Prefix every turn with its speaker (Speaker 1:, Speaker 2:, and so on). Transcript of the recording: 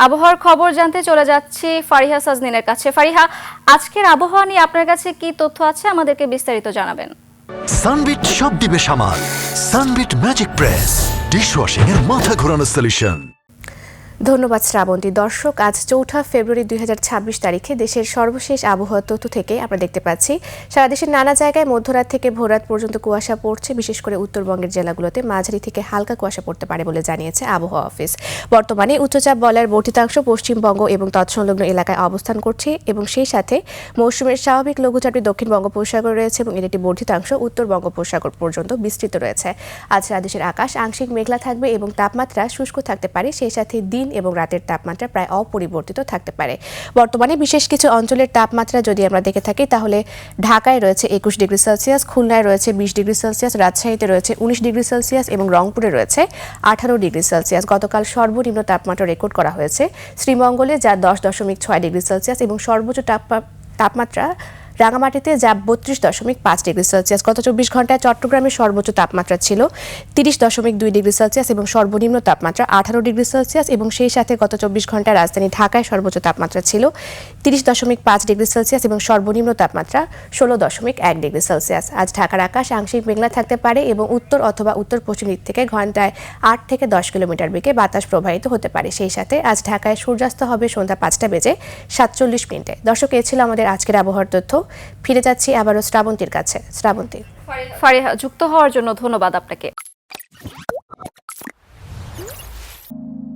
Speaker 1: আবহাওয়ার খবর জানতে চলে যাচ্ছি ফারিহা সাজনিনের কাছে। ফারিহা, আজকের আবহাওয়া নিয়ে আপনার কাছে কি তথ্য আছে আমাদেরকে বিস্তারিত জানাবেন।
Speaker 2: সানবিট সব দিবে সামাল। সানবিট ম্যাজিক প্রেস ডিশওয়াশিং এর মাথা ঘোরানো সলিউশন।
Speaker 3: ধন্যবাদ শ্রাবন্তী। দর্শক, আজ 4 ফেব্রুয়ারি 2026 তারিখে দেশের সর্বশেষ আবহাওয়া তথ্য থেকে আমরা দেখতে পাচ্ছি সারা দেশের নানা জায়গায় মধ্যরাত থেকে ভোররাত পর্যন্ত কুয়াশা পড়ছে। বিশেষ করে উত্তরবঙ্গের জেলাগুলোতে মাঝারি থেকে হালকা কুয়াশা পড়তে পারে বলে জানিয়েছে আবহাওয়া অফিস। বর্তমানে উচ্চচাপ বলয়ের বর্ধিতাংশ পশ্চিমবঙ্গ এবং তৎসংলগ্ন এলাকায় অবস্থান করছে এবং সেই সাথে মৌসুমের স্বাভাবিক লঘুচাপটি দক্ষিণ বঙ্গোপসাগরে রয়েছে এবং এর একটি বর্ধিতাংশ উত্তর বঙ্গোপসাগর পর্যন্ত বিস্তৃত রয়েছে। আজ সারা দেশের আকাশ আংশিক মেঘলা থাকবে এবং তাপমাত্রা শুষ্ক থাকতে পারে। সেই সাথে দিন এবং রাতের তাপমাত্রা প্রায় অপরিবর্তিত থাকতে পারে। বর্তমানে বিশেষ কিছু অঞ্চলের তাপমাত্রা যদি আমরা দেখে থাকি তাহলে ঢাকায় রয়েছে 21 ডিগ্রি সেলসিয়াস, খুলনায় রয়েছে 20 ডিগ্রি সেলসিয়াস, রাজশাহীতে রয়েছে 19 ডিগ্রি সেলসিয়াস এবং রংপুরে রয়েছে 18 ডিগ্রি সেলসিয়াস। গতকাল সর্বনিম্ন তাপমাত্রা রেকর্ড করা হয়েছে শ্রীমঙ্গলে, যা 10.6 ডিগ্রি সেলসিয়াস এবং সর্বোচ্চ তাপমাত্রা রাঙামাটিতে যা 32.5 ডিগ্রি সেলসিয়াস। গত 24 ঘন্টায় চট্টগ্রামের সর্বোচ্চ তাপমাত্রা ছিল 30.2 ডিগ্রি সেলসিয়াস এবং সর্বনিম্ন তাপমাত্রা 18 ডিগ্রি সেলসিয়াস এবং সেই সাথে গত 24 ঘন্টায় রাজধানী ঢাকায় সর্বোচ্চ তাপমাত্রা ছিল 30.5 ডিগ্রি সেলসিয়াস এবং সর্বনিম্ন তাপমাত্রা 16.1 ডিগ্রি সেলসিয়াস। আজ ঢাকার আকাশ আংশিক মেঘলা থাকতে পারে এবং উত্তর অথবা উত্তর পশ্চিম দিক থেকে ঘন্টায় 8 থেকে 10 কিলোমিটার বেগে বাতাস প্রবাহিত হতে পারে। সেই সাথে আজ ঢাকায় সূর্যাস্ত হবে সন্ধ্যা 5:47 দর্শক, এ ছিল আমাদের আজকের আবহাওয়ার তথ্য। ফিরে যাচ্ছি আবারও শ্রাবন্তীর কাছে। শ্রাবন্তী।
Speaker 1: ফারিহা, যুক্ত হওয়ার জন্য ধন্যবাদ আপনাকে।